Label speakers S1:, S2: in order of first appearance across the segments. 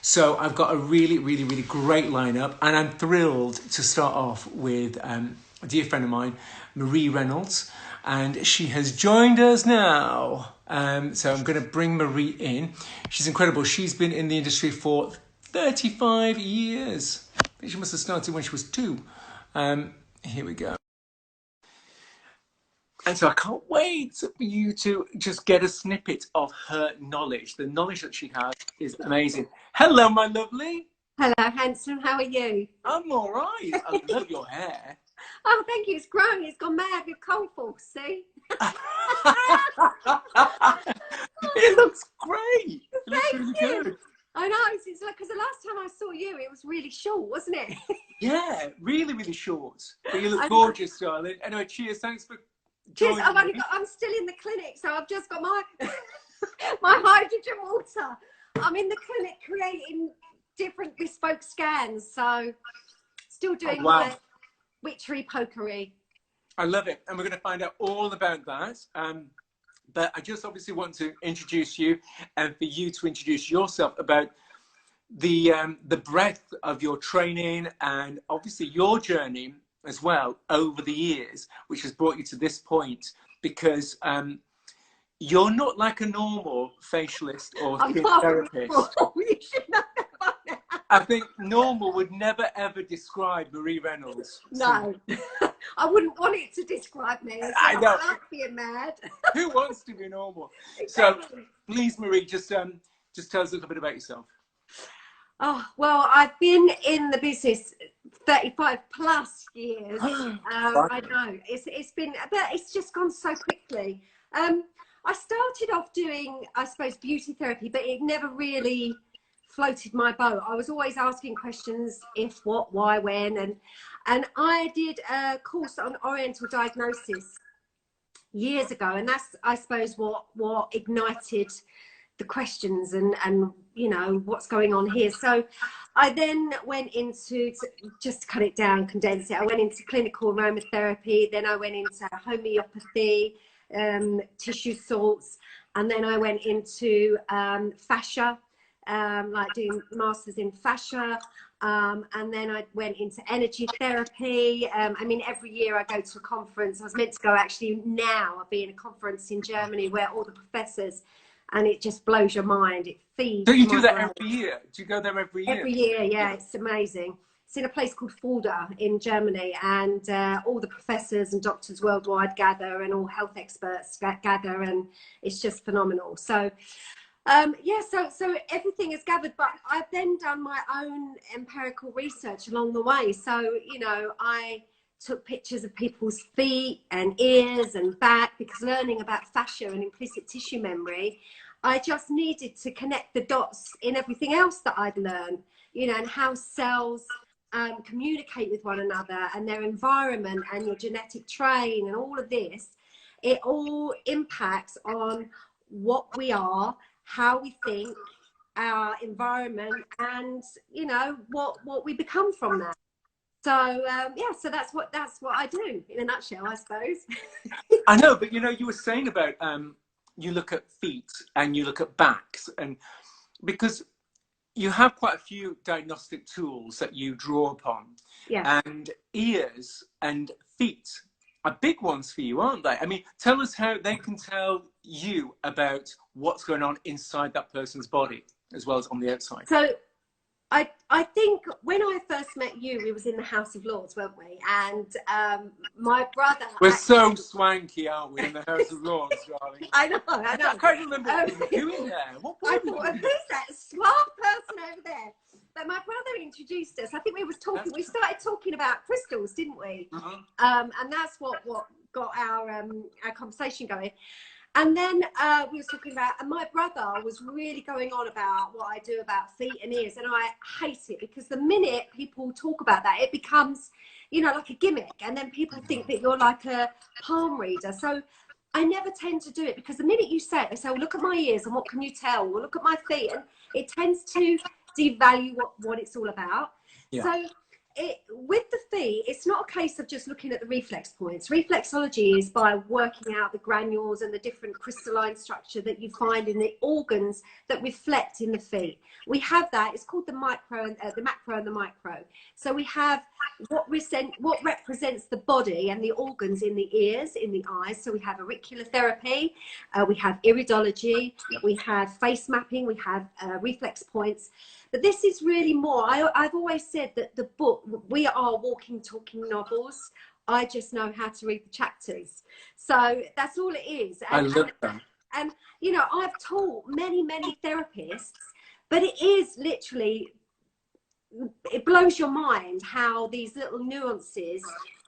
S1: So I've got a really great lineup, and I'm thrilled to start off with a dear friend of mine, Marie Reynolds, and she has joined us now. So I'm going to bring Marie in. She's incredible. She's been in the industry for 35 years. I think she must have started when she was 2. Here we go. And so I can't wait for you to just get a snippet of her knowledge. The knowledge that she has is amazing. Hello, my lovely.
S2: Hello, handsome. How are you?
S1: I'm all right. I love your hair.
S2: Oh, thank you. It's grown. It's gone mad with cold force, see?
S1: It looks great. It looks really good.
S2: I know. It's like, because the last time I saw you, it was really short, wasn't it?
S1: Yeah, really short. But you look gorgeous, darling. Anyway, cheers. Thanks for
S2: cheers. I'm still in the clinic, so I've just got my my hydrogen water. I'm in the clinic creating different bespoke scans, so still doing my witchery pokery.
S1: I love it, and we're going to find out all about that. But I just obviously want to introduce you, and for you to introduce yourself about the breadth of your training and obviously your journey as well over the years, which has brought you to this point, because you're not like a normal facialist or skin therapist.
S2: You should know that.
S1: I think normal would never ever describe Marie Reynolds.
S2: No, I wouldn't want it to describe me.
S1: I know.
S2: I'm being mad.
S1: Who wants to be normal?
S2: Exactly.
S1: So please, Marie, just tell us a little bit about yourself.
S2: Oh, well, I've been in the business 35 plus years. I know it's been, but it's just gone so quickly. I started off doing, I suppose, beauty therapy, but it never really floated my boat. I was always asking questions: if, what, why, when, and I did a course on Oriental diagnosis years ago, and that's, I suppose, what ignited the questions and you know what's going on here. So I then went into, just to cut it down, condense it, I went into clinical aromatherapy, then I went into homeopathy, tissue salts, and then I went into fascia, like doing masters in fascia, and then I went into energy therapy. I mean, every year I go to a conference. I was meant to go actually now. I'll be in a conference in Germany where all the professors, and it just blows your mind. It feeds.
S1: So you do that every year? Do you go there every year?
S2: Every year, yeah. It's amazing. It's in a place called Fulda in Germany, and all the professors and doctors worldwide gather, and all health experts gather, and it's just phenomenal. So, yeah, so everything is gathered, but I've then done my own empirical research along the way. So, you know, I took pictures of people's feet and ears and back, because learning about fascia and implicit tissue memory, I just needed to connect the dots in everything else that I'd learned, you know, and how cells communicate with one another, and their environment, and your genetic train, and all of this. It all impacts on what we are, how we think, our environment, and, you know, what we become from that. So yeah, so that's what I do in a nutshell, I suppose.
S1: I know, but you know, you were saying about you look at feet and you look at backs, and because you have quite a few diagnostic tools that you draw upon.
S2: Yeah.
S1: And ears and feet are big ones for you, aren't they? I mean, tell us how they can tell you about what's going on inside that person's body as well as on the outside.
S2: So I think when I first met you, we was in the House of Lords, weren't we? And my brother...
S1: We're so swanky, aren't we, in the House of Lords, darling?
S2: I know.
S1: I can't remember what we were doing there. What
S2: I thought, who's that smart person over there? But my brother introduced us. I think we started talking about crystals, didn't we? And that's what got our conversation going. And then we were talking about, and my brother was really going on about what I do about feet and ears, and I hate it, because the minute people talk about that, it becomes, you know, like a gimmick, and then people think that you're like a palm reader. So I never tend to do it, because the minute you say it, they say, well, look at my ears, and what can you tell? Well, look at my feet, and it tends to devalue what it's all about. Yeah. So with the feet, it's not a case of just looking at the reflex points. Reflexology is by working out the granules and the different crystalline structure that you find in the organs that reflect in the feet. We have that. It's called the macro and the micro. So we have what represents the body and the organs in the ears, in the eyes. So we have auricular therapy, we have iridology, we have face mapping, we have reflex points. But this is really more, I've always said that the book, we are walking, talking novels. I just know how to read the chapters. So that's all it is.
S1: I love that.
S2: And, you know, I've taught many, many therapists, but it is literally, it blows your mind how these little nuances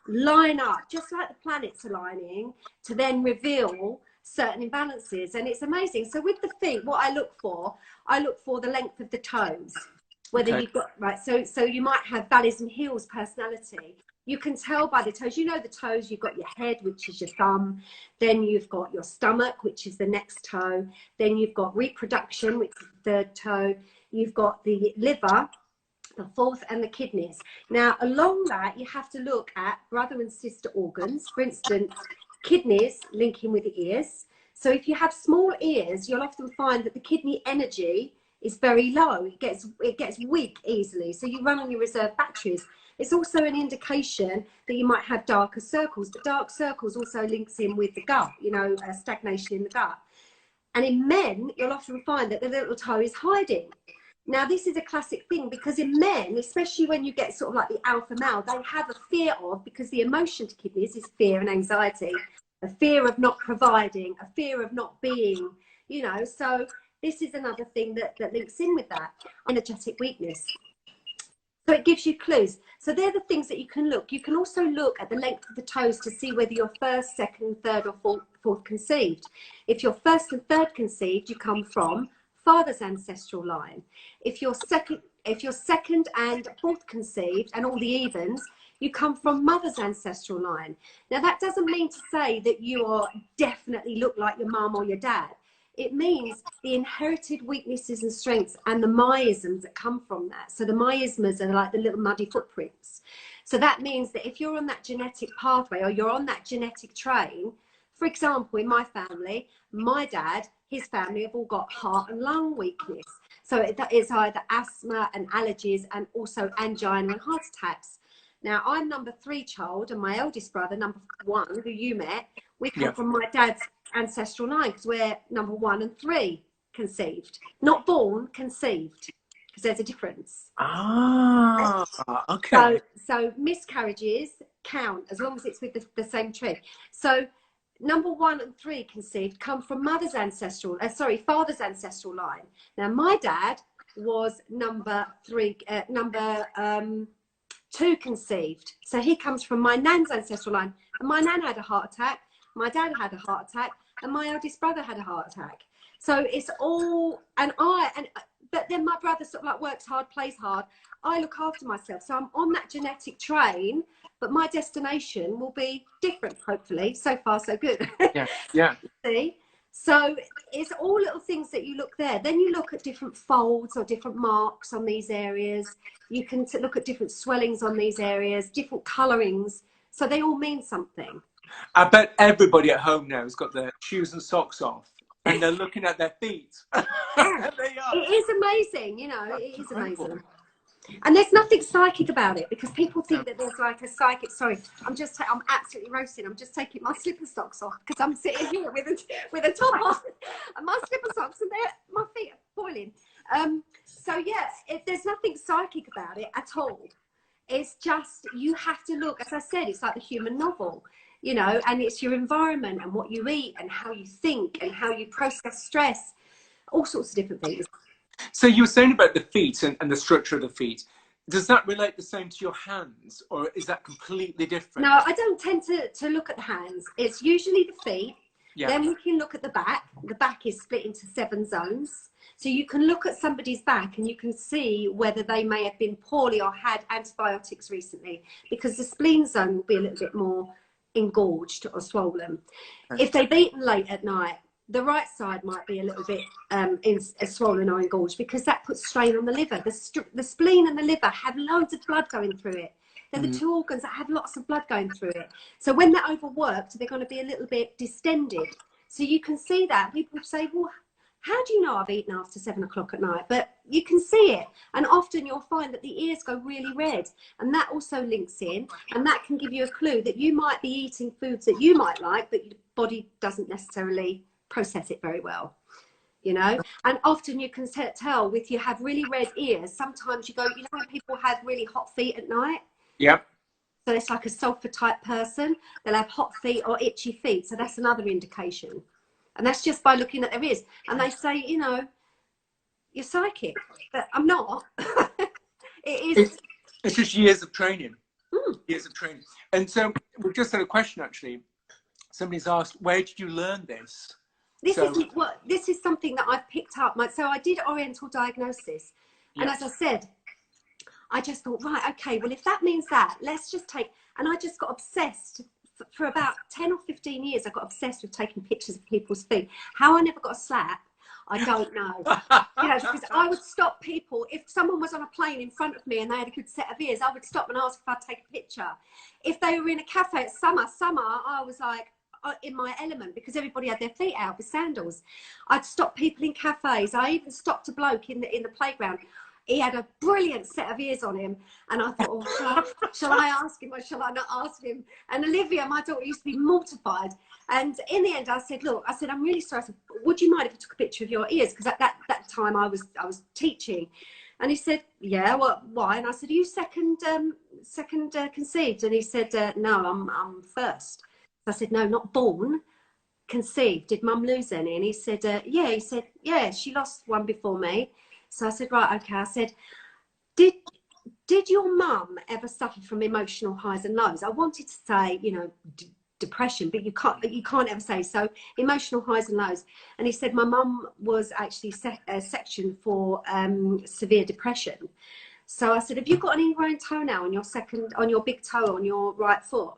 S2: line up, just like the planets aligning, to then reveal certain imbalances. And it's amazing. So with the feet, what I look for the length of the toes, whether you've got, right, so you might have valleys and hills personality. You can tell by the toes. You know the toes, you've got your head, which is your thumb, then you've got your stomach, which is the next toe, then you've got reproduction, which is the third toe, you've got the liver, the fourth, and the kidneys. Now along that you have to look at brother and sister organs. For instance, kidneys linking with the ears. So if you have small ears, you'll often find that the kidney energy is very low. It gets weak easily. So you run on your reserve batteries. It's also an indication that you might have darker circles, but dark circles also links in with the gut, you know, stagnation in the gut. And in men, you'll often find that the little toe is hiding. Now, this is a classic thing because in men, especially when you get sort of like the alpha male, they have a fear of, because the emotion to kidneys is fear and anxiety, a fear of not providing, a fear of not being, you know. So this is another thing that links in with that. Energetic weakness. So it gives you clues. So they're the things that you can look. You can also look at the length of the toes to see whether you're first, second, third, or fourth conceived. If you're first and third conceived, you come from father's ancestral line. If you're second and fourth conceived and all the evens, you come from mother's ancestral line. Now that doesn't mean to say that you are definitely look like your mum or your dad. It means the inherited weaknesses and strengths and the miasms that come from that. So the miasmas are like the little muddy footprints. So that means that if you're on that genetic pathway or you're on that genetic train, for example, in my family, my dad, his family have all got heart and lung weakness. So it's either asthma and allergies and also angina and heart attacks. Now, I'm number 3 child, and my eldest brother, number 1, who you met, we come from my dad's ancestral line because we're number 1 and 3 conceived. Not born, conceived, because there's a difference.
S1: Ah, okay.
S2: So miscarriages count as long as it's with the same tree. So number 1 and 3 conceived come from father's ancestral line. Now, my dad was number 2 conceived. So he comes from my nan's ancestral line. And my nan had a heart attack, my dad had a heart attack, and my eldest brother had a heart attack. So it's all, but then my brother sort of like works hard, plays hard. I look after myself. So I'm on that genetic train, but my destination will be different, hopefully. So far, so good.
S1: Yeah.
S2: See? So it's all little things that you look there. Then you look at different folds or different marks on these areas. You can look at different swellings on these areas, different colorings. So they all mean something.
S1: I bet everybody at home now has got their shoes and socks off and they're looking at their feet. They are.
S2: It is amazing, you know, it is amazing. And there's nothing psychic about it because people think that there's like a psychic. Sorry, I'm absolutely roasting. I'm just taking my slipper socks off because I'm sitting here with a top on and my slipper socks and my feet are boiling. So yeah, there's nothing psychic about it at all. It's just, you have to look, as I said, it's like the human novel, you know, and it's your environment and what you eat and how you think and how you process stress, all sorts of different things.
S1: So you were saying about the feet and the structure of the feet. Does that relate the same to your hands, or is that completely different?
S2: No, I don't tend to look at the hands. It's usually the feet. Yeah. Then we can look at the back. The back is split into 7 zones. So you can look at somebody's back and you can see whether they may have been poorly or had antibiotics recently, because the spleen zone will be a little bit more engorged or swollen. Okay. If they've eaten late at night, the right side might be a little bit swollen or engorged because that puts strain on the liver. The spleen and the liver have loads of blood going through it. They're the two organs that have lots of blood going through it. So when they're overworked, they're going to be a little bit distended. So you can see that. People say, well, how do you know I've eaten after 7 o'clock at night? But you can see it. And often you'll find that the ears go really red. And that also links in. And that can give you a clue that you might be eating foods that you might like, but your body doesn't necessarily process it very well. You know, and often you can tell with you have really red ears. Sometimes you go, you know, when people have really hot feet at night.
S1: Yep.
S2: So it's like a sulfur type person. They'll have hot feet or itchy feet. So that's another indication. And that's just by looking at their ears. And they say, you know, you're psychic. But I'm not. It's
S1: just years of training. Years of training. And so we've just had a question, actually. Somebody's asked, where did you learn this?
S2: This is something that I've picked up. So I did Oriental diagnosis. And as I said, I just thought, right, okay, well, if that means that, let's just take, and I just got obsessed for about 10 or 15 years. I got obsessed with taking pictures of people's feet. How I never got a slap, I don't know. You know, because I would stop people. If someone was on a plane in front of me and they had a good set of ears, I would stop and ask if I'd take a picture. If they were in a cafe at summer, I was like, in my element, because everybody had their feet out with sandals. I'd stop people in cafes. I even stopped a bloke in the playground. He had a brilliant set of ears on him, and I thought, oh, shall I ask him or shall I not ask him? And Olivia, my daughter, used to be mortified. And in the end, I said, look, I said, I'm really sorry. I said, would you mind if I took a picture of your ears? Because at that time I was teaching. And he said, yeah, well, why? And I said, are you second conceived? And he said, no, I'm first. I said, no, not born, conceived. Did mum lose any? And he said, yeah. He said, yeah, she lost one before me. So I said, right, okay. I said, did your mum ever suffer from emotional highs and lows? I wanted to say, you know, depression, but you can't ever say so. Emotional highs and lows. And he said, my mum was actually sectioned for severe depression. So I said, have you got an ingrown toenail on your big toe on your right foot?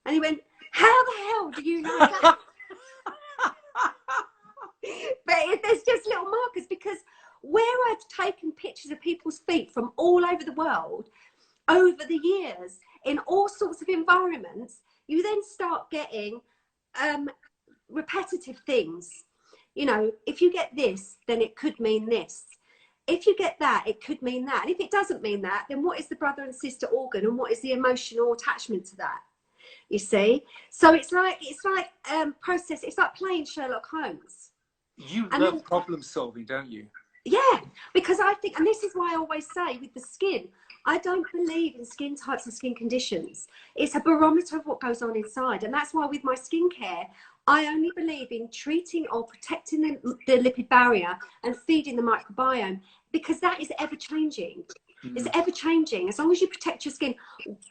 S2: And he went, how the hell do you know that? But there's just little markers, because where I've taken pictures of people's feet from all over the world over the years in all sorts of environments, you then start getting repetitive things. You know, if you get this, then it could mean this. If you get that, it could mean that. And if it doesn't mean that, then what is the brother and sister organ, and what is the emotional attachment to that? You see, so it's like process. It's like playing Sherlock Holmes.
S1: You love problem solving, don't you?
S2: Yeah, because I think, and this is why I always say with the skin, I don't believe in skin types and skin conditions. It's a barometer of what goes on inside, and that's why with my skincare, I only believe in treating or protecting the lipid barrier and feeding the microbiome, because that is ever changing. It's ever changing. As long as you protect your skin,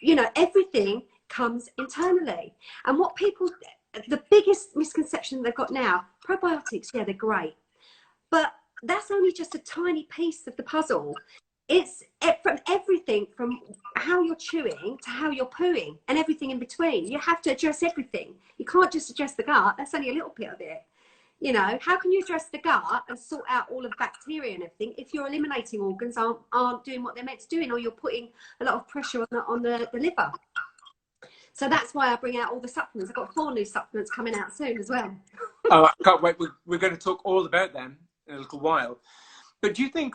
S2: you know, everything comes internally. And what people, the biggest misconception they've got now, probiotics, yeah, they're great, but that's only just a tiny piece of the puzzle. It's from everything from how you're chewing to how you're pooing and everything in between. You have to address everything. You can't just address the gut. That's only a little bit of it. You know, how can you address the gut and sort out all of the bacteria and everything if your eliminating organs aren't doing what they're meant to do, or you're putting a lot of pressure on the liver? So that's why I bring out all the supplements. I've got 4 new supplements coming out soon as well.
S1: Oh, I can't wait. We're going to talk all about them in a little while. But do you think,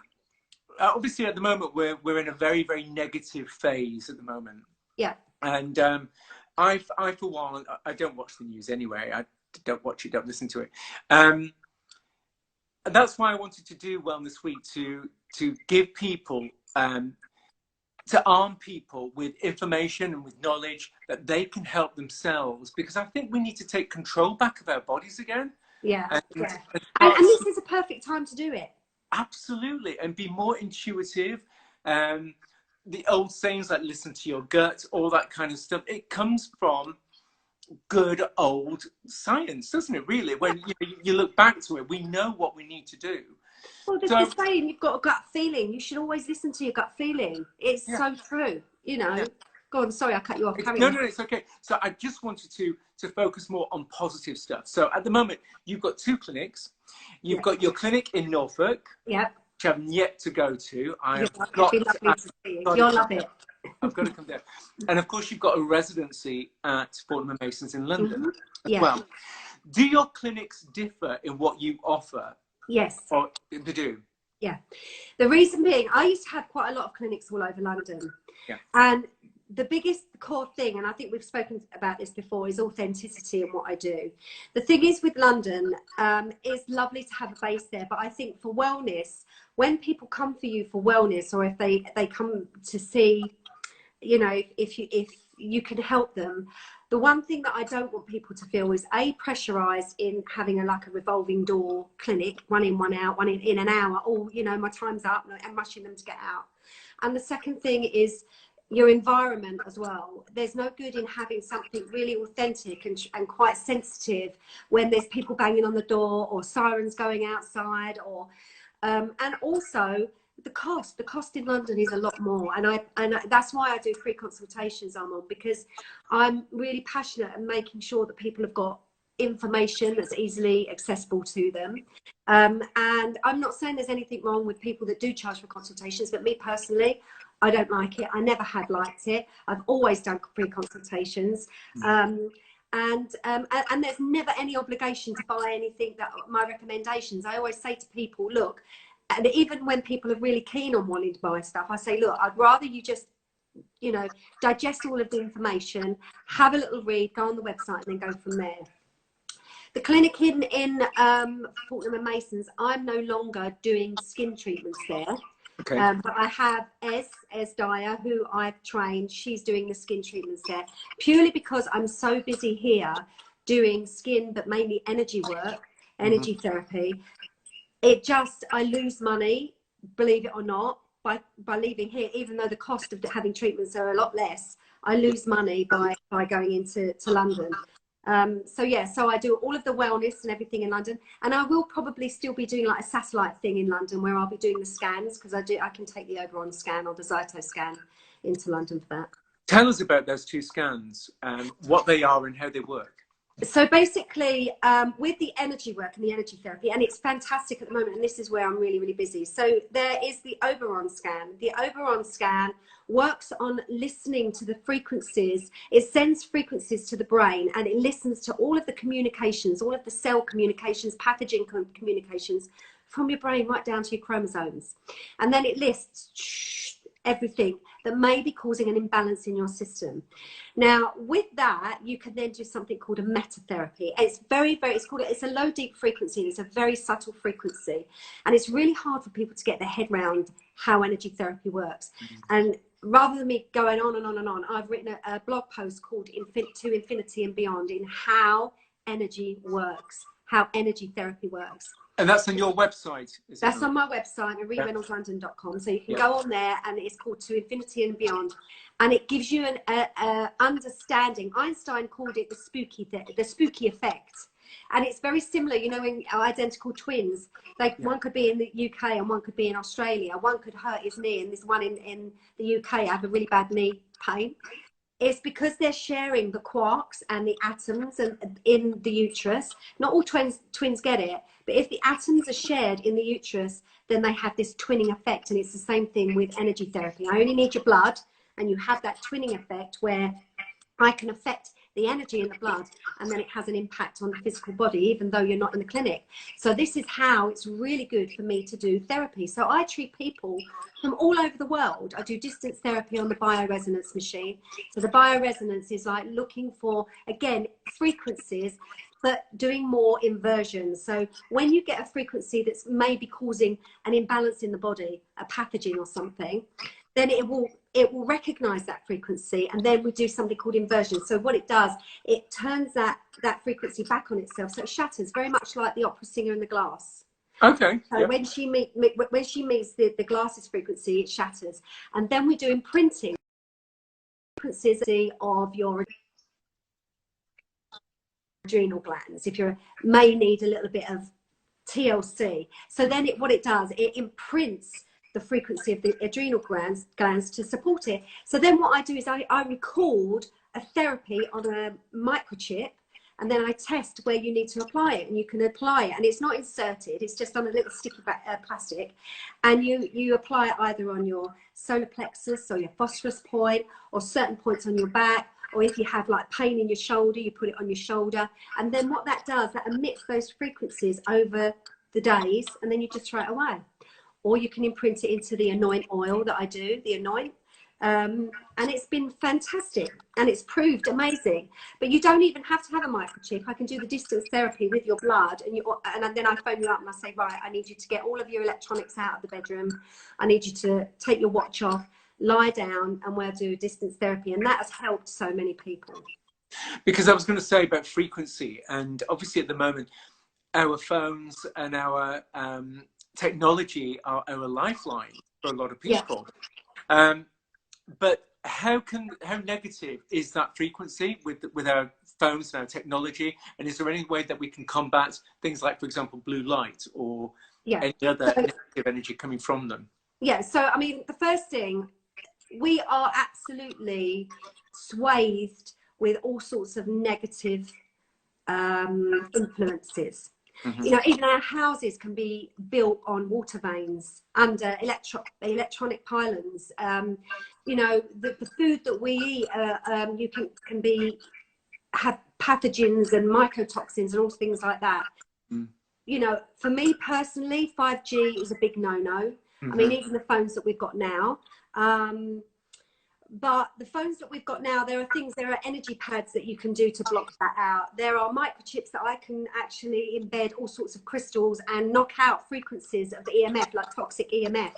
S1: obviously at the moment, we're in a very, very negative phase at the moment.
S2: Yeah.
S1: And I for one, I don't watch the news anyway. I don't watch it, don't listen to it. And that's why I wanted to do Wellness Week, to give people, to arm people with information and with knowledge that they can help themselves, because I think we need to take control back of our bodies again.
S2: Yeah, and this is a perfect time to do it.
S1: Absolutely, and be more intuitive. The old sayings like listen to your gut, all that kind of stuff, it comes from good old science, doesn't it, really? When you look back to it, we know what we need to do.
S2: Well, there's the saying, you've got a gut feeling. You should always listen to your gut feeling. It's so true, you know. Yeah. Go on, sorry, I cut you off.
S1: No, it's okay. So I just wanted to focus more on positive stuff. So at the moment, you've got 2 clinics. You've got your clinic in Norfolk, which I've yet to go to. You'll love it. I've got to come down. And of course, you've got a residency at Fortnum & Masons in London as well. Do your clinics differ in what you offer?
S2: Yes.
S1: Or they do?
S2: Yeah. The reason being, I used to have quite a lot of clinics all over London.
S1: Yeah.
S2: And the biggest core thing, and I think we've spoken about this before, is authenticity in what I do. The thing is with London, it's lovely to have a base there, but I think for wellness, when people come for you for wellness, or if they come to see, you know, if you can help them, the one thing that I don't want people to feel is pressurized in having a revolving door clinic, one in, one out, one in an hour, or, you know, my time's up, and rushing them to get out. And the second thing is your environment as well. There's no good in having something really authentic and quite sensitive when there's people banging on the door or sirens going outside, or and also the cost in London is a lot more, and that's why I do free consultations, Armand, because I'm really passionate at making sure that people have got information that's easily accessible to them. And I'm not saying there's anything wrong with people that do charge for consultations, but me personally, I don't like it. I never have liked it. I've always done free consultations. And there's never any obligation to buy anything that my recommendations. I always say to people, look, and even when people are really keen on wanting to buy stuff, I say, look, I'd rather you just, you know, digest all of the information, have a little read, go on the website, and then go from there. The clinic in Fortnum & Masons, I'm no longer doing skin treatments there.
S1: Okay.
S2: But I have Es Dyer, who I've trained. She's doing the skin treatments there, purely because I'm so busy here doing skin, but mainly energy work, energy therapy. I lose money, believe it or not, by leaving here, even though the cost of having treatments are a lot less. I lose money by going into London. So I do all of the wellness and everything in London, and I will probably still be doing like a satellite thing in London where I'll be doing the scans, because I can take the Oberon scan or the Zyto scan into London for that.
S1: Tell us about those two scans, what they are and how they work.
S2: So basically, with the energy work and the energy therapy, and it's fantastic at the moment, and this is where I'm really, really busy. So there is the Oberon scan. The Oberon scan works on listening to the frequencies. It sends frequencies to the brain, and it listens to all of the communications, all of the cell communications, pathogen communications from your brain right down to your chromosomes. And then it lists everything that may be causing an imbalance in your system. Now, with that, you can then do something called a meta therapy. It's it's a low deep frequency, and it's a very subtle frequency. And it's really hard for people to get their head around how energy therapy works. And rather than me going on and on and on, I've written a blog post called To Infinity and Beyond, in how energy works, how energy therapy works.
S1: And that's on your website?
S2: That's on my website, mariereynoldsLondon.com. So you can go on there, and it's called To Infinity and Beyond. And it gives you an understanding. Einstein called it the spooky effect. And it's very similar, you know, in identical twins. One could be in the UK and one could be in Australia. One could hurt his knee, and this one in the UK have a really bad knee pain. It's because they're sharing the quarks and the atoms in the uterus. Not all twins get it, but if the atoms are shared in the uterus, then they have this twinning effect. And it's the same thing with energy therapy. I only need your blood, and you have that twinning effect where I can affect the energy in the blood, and then it has an impact on the physical body, even though you're not in the clinic. So this is how it's really good for me to do therapy. So I treat people from all over the world. I do distance therapy on the bioresonance machine. So the bioresonance is like looking for, again, frequencies, but doing more inversions. So when you get a frequency that's maybe causing an imbalance in the body, a pathogen or something, then it will recognize that frequency, and then we do something called inversion. So what it does, it turns that frequency back on itself, so it shatters, very much like the opera singer in the glass.
S1: Okay.
S2: So yeah. when she meets the glass's frequency, it shatters. And then we do imprinting frequencies of your adrenal glands, if you may need a little bit of TLC. So then what it does, it imprints the frequency of the adrenal glands to support it. So then what I do is I record a therapy on a microchip, and then I test where you need to apply it, and you can apply it, and it's not inserted, it's just on a little sticky plastic, and you apply it either on your solar plexus or your phosphorus point, or certain points on your back, or if you have like pain in your shoulder, you put it on your shoulder, and then what that does, that emits those frequencies over the days, and then you just throw it away. Or you can imprint it into the Anoint oil that I do, the Anoint. And it's been fantastic, and it's proved amazing. But you don't even have to have a microchip. I can do the distance therapy with your blood, and then I phone you up and I say, right, I need you to get all of your electronics out of the bedroom. I need you to take your watch off, lie down, and we'll do distance therapy. And that has helped so many people.
S1: Because I was going to say about frequency, and obviously at the moment, our phones and our technology are our lifeline for a lot of people. Yeah. But how negative is that frequency with our phones and our technology? And is there any way that we can combat things like, for example, blue light or any other negative energy coming from them?
S2: Yeah, so I mean, the first thing, we are absolutely swathed with all sorts of negative influences. You know, even our houses can be built on water veins, under electronic pylons. You know, the food that we eat, you can have pathogens and mycotoxins and all things like that. You know, for me personally, 5G is a big no-no. I mean, even the phones that we've got now. But the phones that we've got now, there are energy pads that you can do to block that out. There are microchips that I can actually embed all sorts of crystals and knock out frequencies of the EMF, like toxic EMF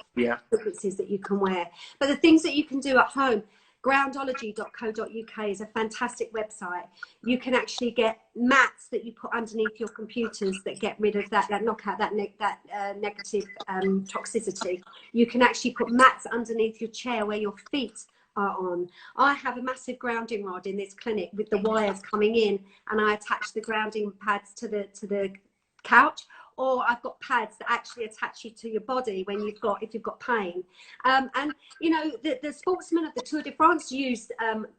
S2: frequencies that you can wear. But the things that you can do at home, groundology.co.uk is a fantastic website. You can actually get mats that you put underneath your computers that get rid of that knock out that negative toxicity. You can actually put mats underneath your chair where your feet are on. I have a massive grounding rod in this clinic with the wires coming in, and I attach the grounding pads to the couch, or I've got pads that actually attach you to your body when if you've got pain. And you know, the sportsmen of the Tour de France use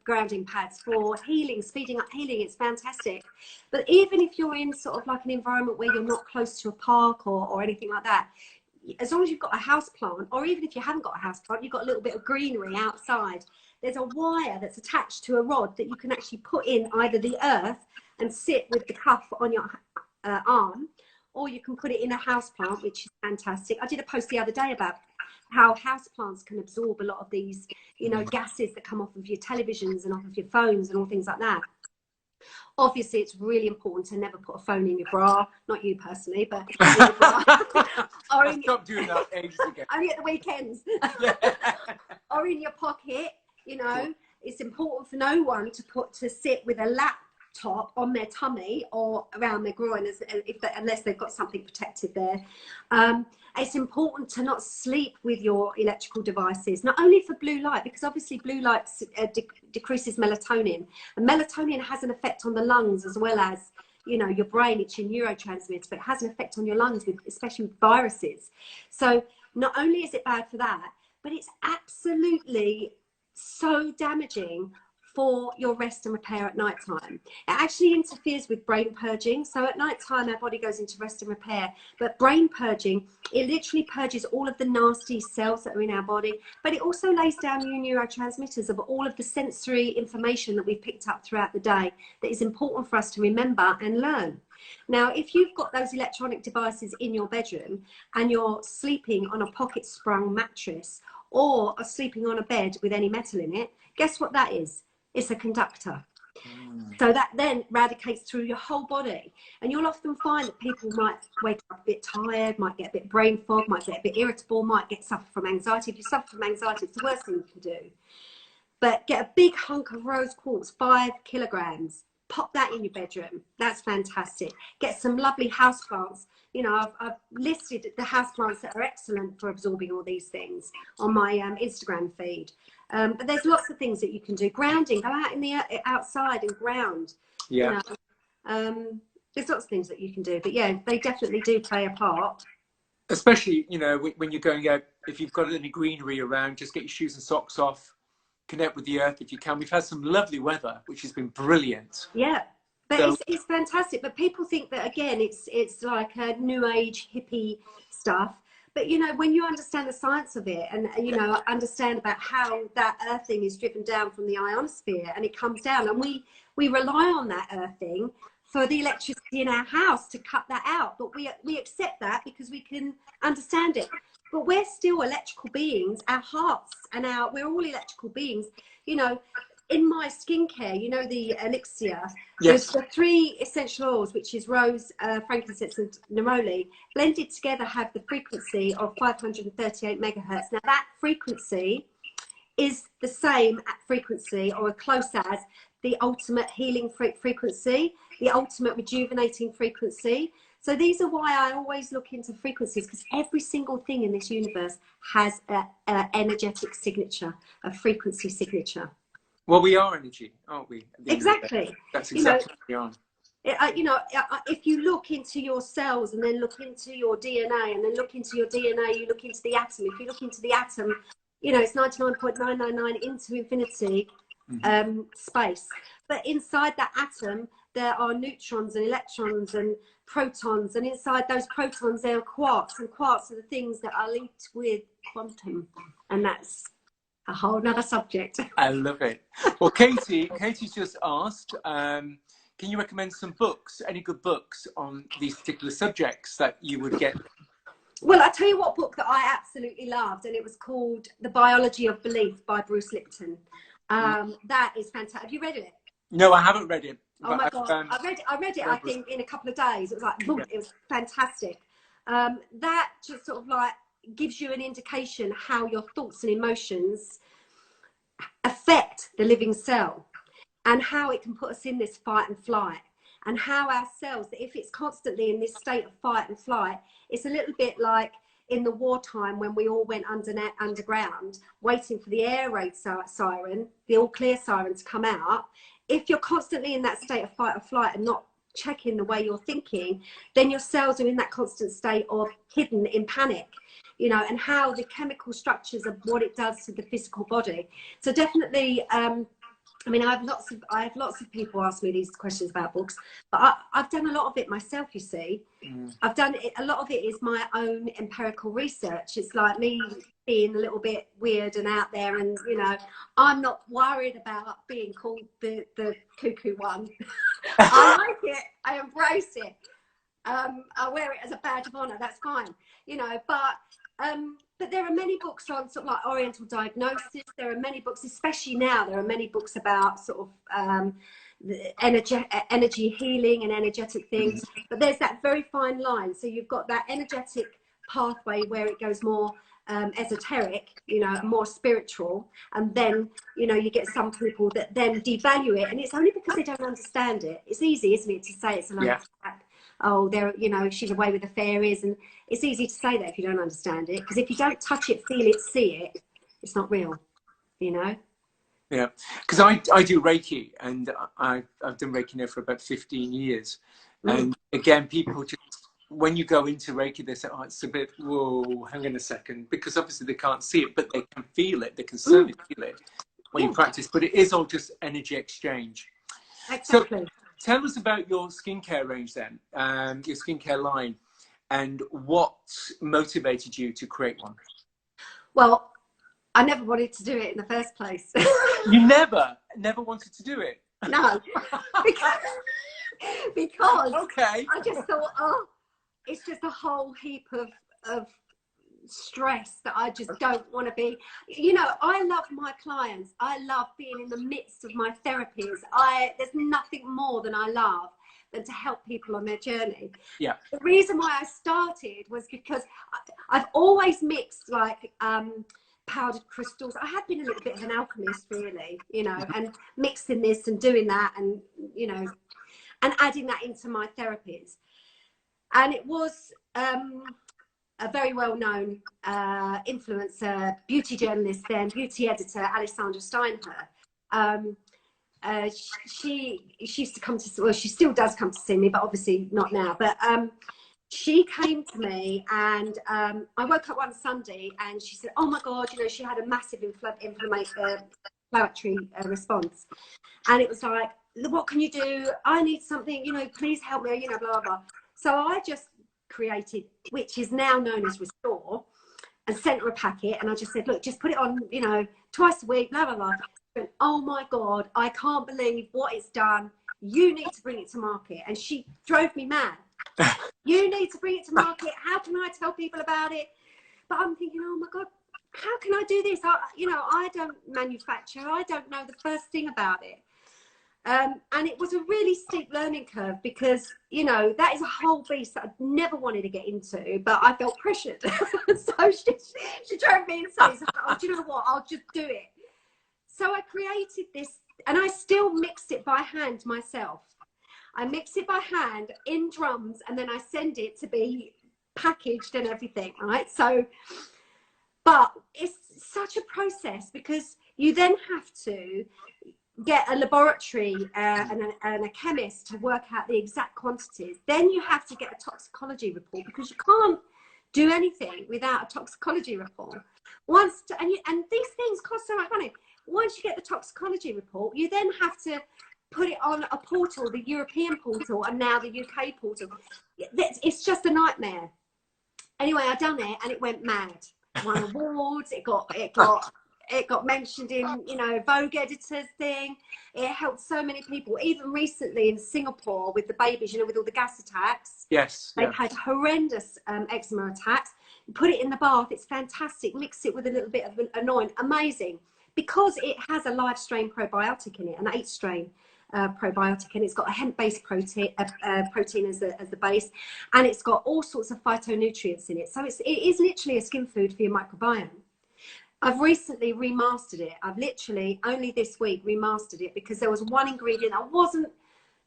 S2: grounding pads for healing, speeding up healing. It's fantastic. But even if you're in sort of like an environment where you're not close to a park or anything like that, as long as you've got a house plant, or even if you haven't got a house plant, you've got a little bit of greenery outside, there's a wire that's attached to a rod that you can actually put in either the earth and sit with the cuff on your arm, or you can put it in a house plant, which is fantastic. I did a post the other day about how house plants can absorb a lot of these, you know, gases that come off of your televisions and off of your phones and all things like that. Obviously, it's really important to never put a phone in your bra. Not you personally, but in your bra.
S1: I stopped doing that ages ago.
S2: Only at the weekends. Or in your pocket. You know, it's important for no one to sit with a laptop on their tummy or around their groin, unless they've got something protected there. It's important to not sleep with your electrical devices, not only for blue light, because obviously blue light decreases melatonin, and melatonin has an effect on the lungs as well as, you know, your brain. It's your neurotransmitter, but it has an effect on your lungs, especially with viruses. So not only is it bad for that, but it's absolutely so damaging for your rest and repair at night time. It actually interferes with brain purging. So at night time, our body goes into rest and repair. But brain purging, it literally purges all of the nasty cells that are in our body. But it also lays down new neurotransmitters of all of the sensory information that we've picked up throughout the day that is important for us to remember and learn. Now, if you've got those electronic devices in your bedroom and you're sleeping on a pocket sprung mattress, or are sleeping on a bed with any metal in it, guess what that is? It's a conductor. So that then radicates through your whole body. And you'll often find that people might wake up a bit tired, might get a bit brain fog, might get a bit irritable, might suffer from anxiety. If you suffer from anxiety, it's the worst thing you can do. But get a big hunk of rose quartz, 5 kilograms. Pop that in your bedroom. That's fantastic. Get some lovely houseplants. You know, I've listed the houseplants that are excellent for absorbing all these things on my Instagram feed. But there's lots of things that you can do. Grounding, go out in the outside and ground.
S1: Yeah.
S2: You know, there's lots of things that you can do. But yeah, they definitely do play a part.
S1: Especially, you know, when you're going out, if you've got any greenery around, just get your shoes and socks off. Connect with the earth if you can. We've had some lovely weather, which has been brilliant.
S2: Yeah, But
S1: So,
S2: it's fantastic. But people think that, again, it's like a new age hippie stuff. But, you know, when you understand the science of it and, you know, understand about how that earthing is driven down from the ionosphere and it comes down, and we rely on that earthing for the electricity in our house to cut that out. But we accept that because we can understand it. But we're still electrical beings. Our hearts and we're all electrical beings. You know, in my skincare, you know, the elixir, there's the 3 essential oils, which is rose, frankincense and neroli, blended together have the frequency of 538 megahertz. Now that frequency is the same frequency, or close as, the ultimate healing frequency, the ultimate rejuvenating frequency. So these are why I always look into frequencies, because every single thing in this universe has an energetic signature, a frequency signature.
S1: well, we are energy, aren't we?
S2: Exactly.
S1: That's exactly what we are.
S2: You know, if you look into your cells and then look into your DNA and then look into your DNA, you look into the atom. If you look into the atom, you know, it's 99.999 into infinity space. But inside that atom, there are neutrons and electrons and protons. And inside those protons, there are quarks. And quarks are the things that are linked with quantum. And that's a whole nother subject.
S1: I love it. Well, Katie's just asked, can you recommend some books, any good books on these particular subjects that you would get?
S2: Well, I'll tell you what book that I absolutely loved, and it was called The Biology of Belief by Bruce Lipton. That is fantastic. Have you read it?
S1: No, I haven't read it.
S2: Oh my God. I read it, I think, in a couple of days. It was like, boom, it was fantastic. That just sort of like gives you an indication how your thoughts and emotions affect the living cell, and how it can put us in this fight and flight, and how our cells, if it's constantly in this state of fight and flight, it's a little bit like in the wartime when we all went underground waiting for the air raid siren, the all clear siren to come out. If you're constantly in that state of fight or flight and not checking the way you're thinking, then your cells are in that constant state of hidden in panic, you know, and how the chemical structures of what it does to the physical body. So definitely, I mean, I have lots of people ask me these questions about books, but I've done a lot of it myself, you see. I've done it, a lot of it is my own empirical research. It's like me being a little bit weird and out there, and, you know, I'm not worried about being called the cuckoo one. I like it. I embrace it. I wear it as a badge of honor. That's fine, you know, but there are many books on sort of like Oriental diagnosis. There are many books, especially now, there are many books about sort of energy healing and energetic things. But there's that very fine line. So you've got that energetic pathway where it goes more esoteric, you know, more spiritual. And then, you know, you get some people that then devalue it. And it's only because they don't understand it. It's easy, isn't it, to say it's an attack. Oh, they're, you know, she's away with the fairies. And it's easy to say that if you don't understand it, because if you don't touch it, feel it, see it, it's not real, you know?
S1: Yeah, because I do Reiki, and I've done Reiki now for about 15 years. And again, people just, when you go into Reiki, they say, oh, it's a bit, whoa, hang on a second, because obviously they can't see it, but they can feel it. They can certainly feel it when you practice, but it is all just energy exchange.
S2: Exactly.
S1: So, tell us about your skincare range then, your skincare line, and what motivated you to create one?
S2: Well, I never wanted to do it in the first place.
S1: You never wanted to do it?
S2: No, because
S1: okay.
S2: I just thought, oh, it's just a whole heap of stress that I just don't want to be. You know, I love my clients. I love being in the midst of my therapies. There's nothing more than I love than to help people on their journey.
S1: Yeah.
S2: The reason why I started was because I've always mixed like powdered crystals. I had been a little bit of an alchemist, really, you know, and mixing this and doing that, and, you know, and adding that into my therapies. And it was a very well-known influencer, beauty journalist, then beauty editor, Alessandra Steinher. She used to come to, well, she still does come to see me, but obviously not now. But she came to me, and I woke up one Sunday, and she said, oh my God, you know, she had a massive inflammatory response. And it was like, what can you do? I need something, you know, please help me, you know, blah, blah, blah. So I just created, which is now known as Restore, and sent her a packet. And I just said, look, just put it on, you know, twice a week, blah, blah, blah. And, oh my God, I can't believe what it's done. You need to bring it to market. And she drove me mad. You need to bring it to market. How can I tell people about it? But I'm thinking, oh my God, how can I do this? You know, I don't manufacture. I don't know the first thing about it. And it was a really steep learning curve because, you know, that is a whole beast that I never wanted to get into, but I felt pressured. So she drove me insane. So I thought, oh, do you know what? I'll just do it. So I created this, and I still mixed it by hand myself. I mix it by hand in drums, and then I send it to be packaged and everything, right? So, but it's such a process because you then have to get a laboratory and a chemist to work out the exact quantities. Then you have to get a toxicology report because you can't do anything without a toxicology report. And these things cost so much money. Once you get the toxicology report, you then have to put it on a portal, the European portal, and now the UK portal. It's just a nightmare. Anyway, I done it, and it went mad. Won awards. It got mentioned in, you know, Vogue editors thing. It helped so many people. Even recently in Singapore with the babies, you know, with all the gas attacks.
S1: Yes.
S2: They've had horrendous eczema attacks. You put it in the bath. It's fantastic. Mix it with a little bit of an amazing. Because it has a live strain probiotic in it, an 8 strain probiotic, and it's got a hemp-based protein as the base, and it's got all sorts of phytonutrients in it. So it is literally a skin food for your microbiome. I've recently remastered it. I've literally only this week remastered it because there was one ingredient I wasn't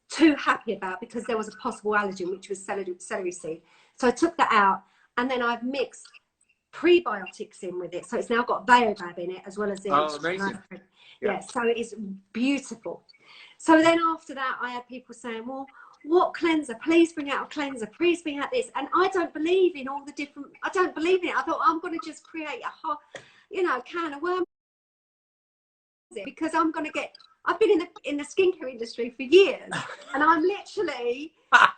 S2: too happy about because there was a possible allergen, which was celery seed. So I took that out, and then I've mixed prebiotics in with it, so it's now got baobab in it as well as the
S1: amazing.
S2: Yeah, so it is beautiful. So then after that I had people saying, well, what cleanser, please bring out a cleanser, please bring out this. And I don't believe in all the different, I don't believe in it. I thought, I'm going to just create a whole, you know, can of worms because I'm going to get, I've been in the skincare industry for years, and I'm literally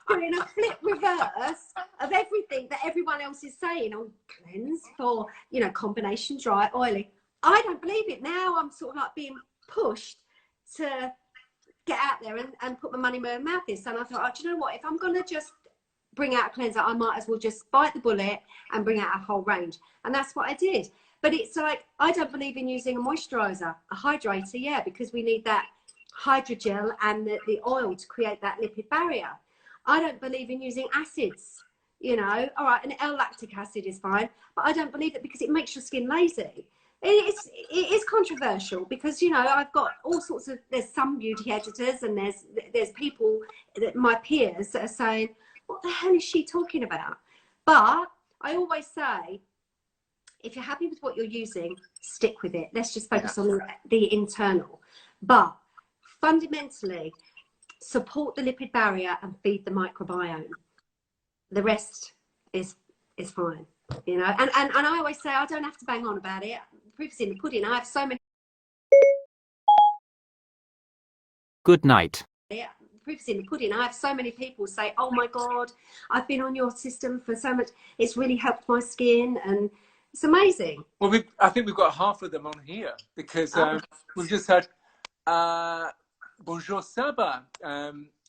S2: doing a flip reverse of everything that everyone else is saying on cleanse for, you know, combination dry, oily. I don't believe it. Now I'm sort of like being pushed to get out there and put my money where my mouth is. And I thought, oh, do you know what? If I'm going to just bring out a cleanser, I might as well just bite the bullet and bring out a whole range. And that's what I did. But it's like, I don't believe in using a moisturizer, a hydrator, yeah, because we need that hydrogel and the oil to create that lipid barrier. I don't believe in using acids, you know. All right, an L-lactic acid is fine, but I don't believe it because it makes your skin lazy. It is controversial because, you know, I've got all sorts of, there's some beauty editors and there's people, my peers, that are saying, what the hell is she talking about? But I always say, if you're happy with what you're using, stick with it. Let's just focus on the internal. But fundamentally, support the lipid barrier and feed the microbiome. The rest is fine, you know. And I always say, I don't have to bang on about it. The proof's in the pudding. I have so many.
S3: Good night.
S2: The proof's in the pudding. I have so many people say, oh my God, I've been on your system for so much. It's really helped my skin, and it's amazing.
S1: Well, I think we've got half of them on here because we've just had Bonjour Saba.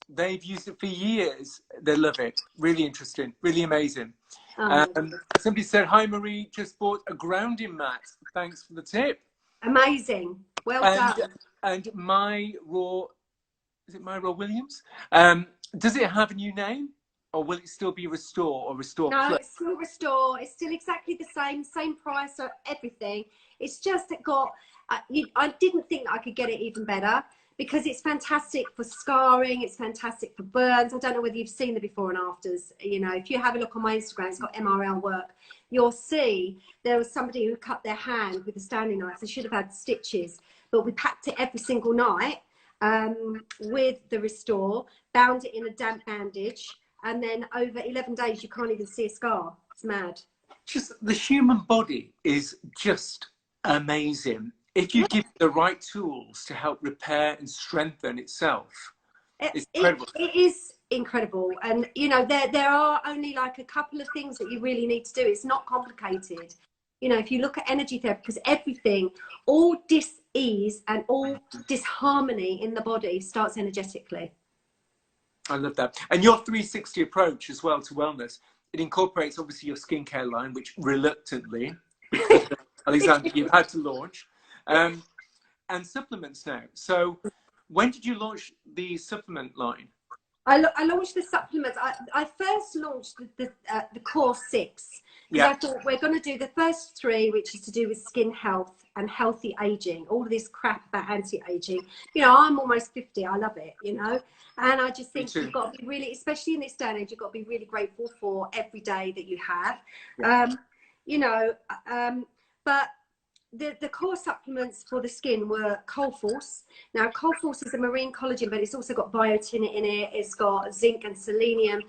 S1: They've used it for years. They love it. Really interesting. Really amazing. Somebody said, hi, Marie, just bought a grounding mat. Thanks for the tip.
S2: Amazing. Well done.
S1: And My Raw, is it My Raw Williams? Does it have a new name? Or will it still be Restore or Restore Plus?
S2: No, it's still Restore. It's still exactly the same price or everything. It's just got, I didn't think that I could get it even better because it's fantastic for scarring. It's fantastic for burns. I don't know whether you've seen the before and afters. You know, if you have a look on my Instagram, it's got MRL work. You'll see there was somebody who cut their hand with a Stanley knife. They should have had stitches, but we packed it every single night with the Restore, bound it in a damp bandage. And then over 11 days, you can't even see a scar. It's mad.
S1: Just the human body is just amazing. if you give the right tools to help repair and strengthen itself, it's incredible.
S2: It is incredible. And, you know, there are only like a couple of things that you really need to do. It's not complicated. You know, if you look at energy therapy, because everything, all dis-ease and all disharmony in the body starts energetically.
S1: I love that. And your 360 approach as well to wellness, it incorporates obviously your skincare line, which reluctantly, Alexandra, you've had to launch, and supplements now. So when did you launch the supplement line?
S2: I launched the supplements. I first launched the core 6.
S1: Yeah.
S2: I thought we're going to do the first 3, which is to do with skin health and healthy aging. All of this crap about anti-aging. You know, I'm almost 50. I love it, you know. And I just think you've got to be really, especially in this day and age, you've got to be really grateful for every day that you have. Yeah. You know, but the core supplements for the skin were Coal Force. Now, Coal Force is a marine collagen, but it's also got biotin in it. It's got zinc and selenium.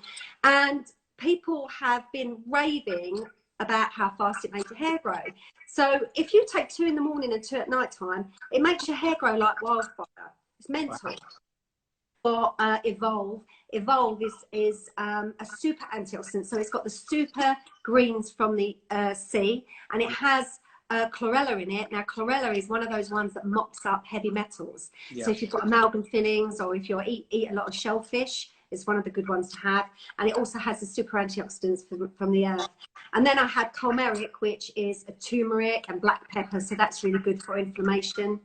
S2: And people have been raving about how fast it makes your hair grow. So if you take 2 in the morning and 2 at night time, it makes your hair grow like wildfire. It's mental. Or Evolve. Evolve is a super antioxidant. So it's got the super greens from the sea, and it has chlorella in it. Now, chlorella is one of those ones that mops up heavy metals. Yeah. So if you've got amalgam fillings, or if you eat a lot of shellfish, it's one of the good ones to have. And it also has the super antioxidants from the earth. And then I had Culmeric, which is a turmeric and black pepper. So that's really good for inflammation.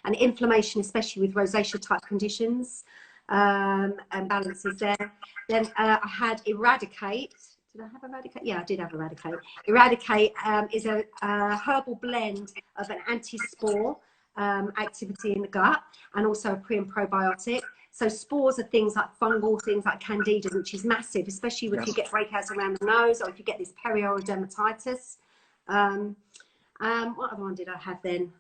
S2: And inflammation, especially with rosacea type conditions, and balances there. Then I had Eradicate. Did I have Eradicate? Yeah, I did have Eradicate. Eradicate is a herbal blend of an anti-spore activity in the gut, and also a pre and probiotic. So spores are things like fungal, things like candida, which is massive, especially if you get breakouts around the nose, or if you get this perioral dermatitis. What other one did I have then?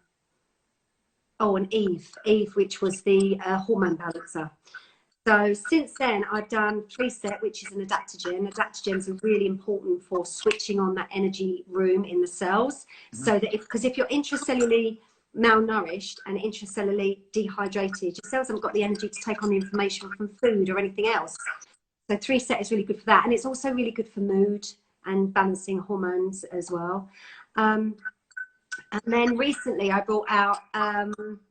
S2: Oh, and Eve, which was the hormone balancer. So since then, I've done 3-set, which is an adaptogen. Adaptogens are really important for switching on that energy room in the cells. Mm-hmm. So that because if you're intracellularly malnourished and intracellularly dehydrated, your cells haven't got the energy to take on the information from food or anything else. So 3-set is really good for that. And it's also really good for mood and balancing hormones as well. And then recently I brought out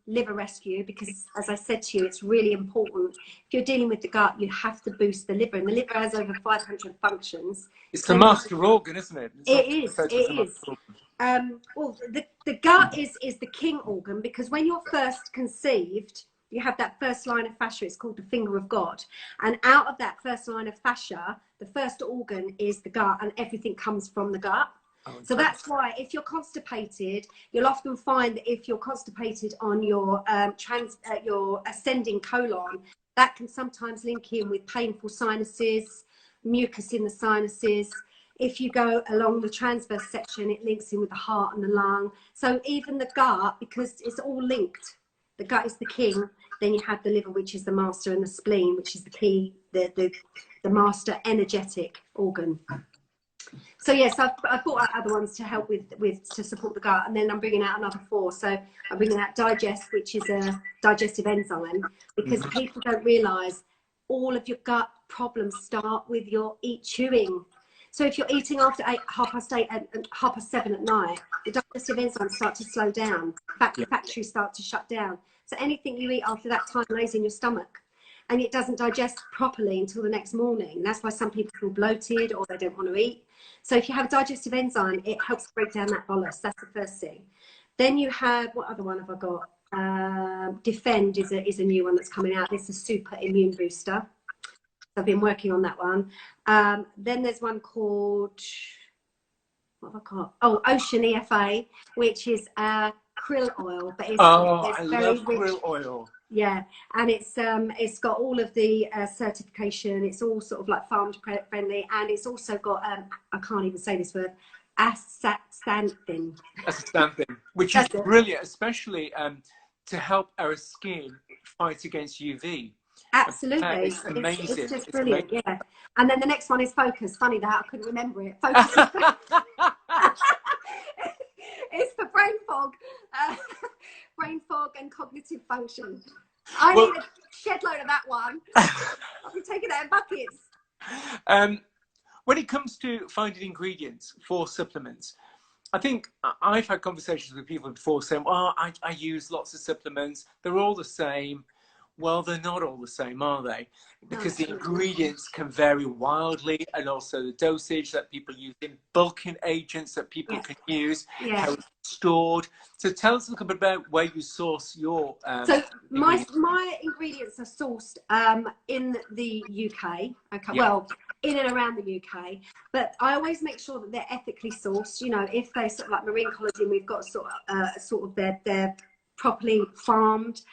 S2: Liver Rescue, because as I said to you, it's really important. If you're dealing with the gut, you have to boost the liver, and the liver has over 500 functions.
S1: It's the master organ, isn't it?
S2: It is. Well, the gut is the king organ, because when you're first conceived, you have that first line of fascia. It's called the finger of God. And out of that first line of fascia, the first organ is the gut, and everything comes from the gut. So that's why if you're constipated, you'll often find that if you're constipated on your your ascending colon, that can sometimes link in with painful sinuses, mucus in the sinuses. If you go along the transverse section, it links in with the heart and the lung. So even the gut, because it's all linked, the gut is the king. Then you have the liver, which is the master, and the spleen, which is the key, the master energetic organ. So yes, I've brought out other ones to help to support the gut, and then I'm bringing out another 4. So I'm bringing out Digest, which is a digestive enzyme, because people don't realise all of your gut problems start with your chewing. So if you're eating after 8:30 and 7:30 at night, the digestive enzymes start to slow down. Factories start to shut down. So anything you eat after that time lays in your stomach, and it doesn't digest properly until the next morning. That's why some people feel bloated or they don't want to eat. So if you have a digestive enzyme, it helps break down that bolus. That's the first thing. Then you have, what other one have I got? Defend is a new one that's coming out. It's a super immune booster. I've been working on that one. Then there's one called, what have I got? Oh, Ocean EFA, which is krill oil. But it's,
S1: I love krill oil.
S2: Yeah, and it's got all of the certification. It's all sort of like farm friendly, and it's also got I can't even say this word, astaxanthin.
S1: Astaxanthin, which is brilliant, especially to help our skin fight against UV.
S2: Absolutely,
S1: it's amazing.
S2: It's just brilliant. Yeah, and then the next one is Focus. Funny that I couldn't remember it. Focus. It's for brain fog. and cognitive function. I need a shed load of that one. I'll be taking that in buckets.
S1: When it comes to finding ingredients for supplements, I think I've had conversations with people before saying, well, I use lots of supplements. They're all the same. Well, they're not all the same, are they? Because the ingredients can vary wildly, and also the dosage that people use in bulking agents that people can use, how it's stored. So tell us a little bit about where you source your
S2: so my ingredients are sourced in the UK. Okay, well, in and around the UK, but I always make sure that they're ethically sourced. You know, if they sort of like marine collagen, we've got sort of they're properly farmed.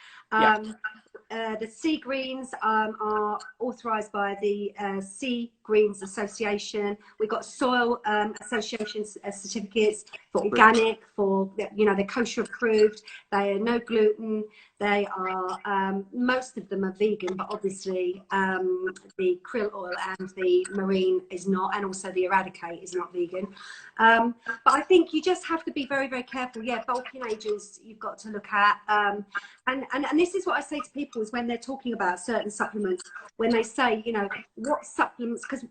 S2: The sea greens are authorised by the Sea Greens Association. We've got soil association certificates for organic, for, you know, they're kosher approved. They are no gluten. They are, most of them are vegan, but obviously the krill oil and the marine is not, and also the eradicate is not vegan. But I think you just have to be very, very careful. Yeah, bulking agents you've got to look at. And this is what I say to people is when they're talking about certain supplements, when they say, you know, what supplements, because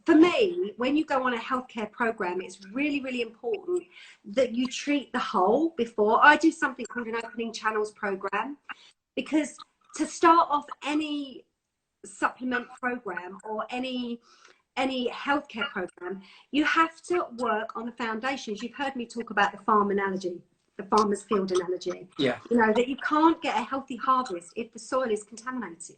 S2: for me, when you go on a healthcare program, it's really, really important that you treat the whole before. I do something called an opening channels program, because to start off any supplement program or any healthcare program, you have to work on the foundations. You've heard me talk about the farm analogy, the farmer's field analogy. Yeah. You know, that you can't get a healthy harvest if the soil is contaminated.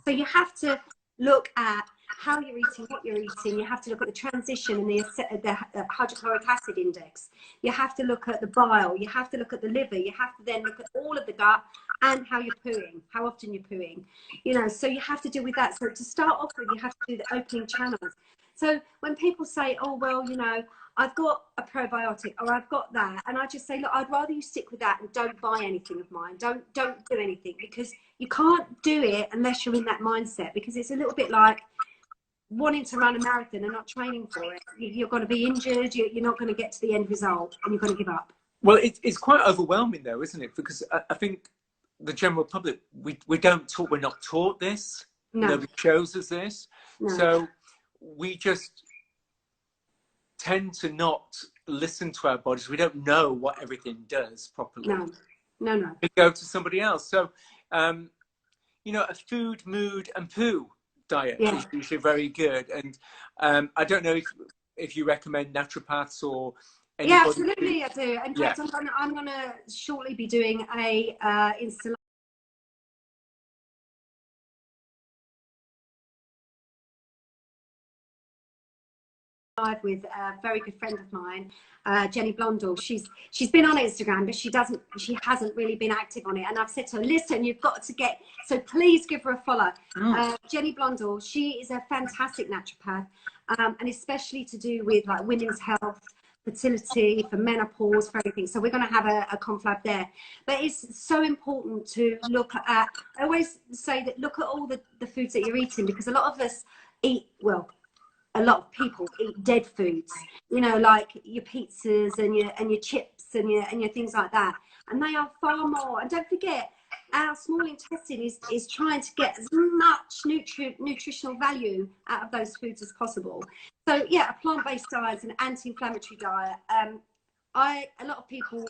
S2: So you have to look at how you're eating, what you're eating. You have to look at the transition and the hydrochloric acid index. You have to look at the bile. You have to look at the liver. You have to then look at all of the gut and how you're pooing, how often you're pooing. You know, so you have to deal with that. So to start off with, you have to do the opening channels. So when people say, oh, well, you know, I've got a probiotic or I've got that, and I just say, look, I'd rather you stick with that and don't buy anything of mine. Don't do anything, because you can't do it unless you're in that mindset, because it's a little bit like wanting to run a marathon and not training for it. You're going to be injured. You're not going to get to the end result, and you're going to give up.
S1: Well, it's quite overwhelming though, isn't it? Because I think the general public, we're not taught this. No. Nobody shows us this. No. So we just tend to not listen to our bodies. We don't know what everything does properly. No. We go to somebody else. So, you know, a food, mood and poo diet is usually very good. And I don't know if you recommend naturopaths or anybody.
S2: Yeah, absolutely, I do. In fact, I'm going to shortly be doing a instalive with a very good friend of mine, Jenny Blondell. She's been on Instagram, but she hasn't really been active on it. And I've said to her, listen, you've got to get, so please give her a follow. Jenny Blondell, she is a fantastic naturopath, and especially to do with like women's health, fertility, for menopause, for everything. So we're going to have a conflab there. But it's so important to look at, I always say that look at all the foods that you're eating, because a lot of us eat, well, a lot of people eat dead foods, you know, like your pizzas and your chips and your things like that. And they are far more, and don't forget, our small intestine is trying to get as much nutritional value out of those foods as possible. So yeah, a plant-based diet is an anti-inflammatory diet. A lot of people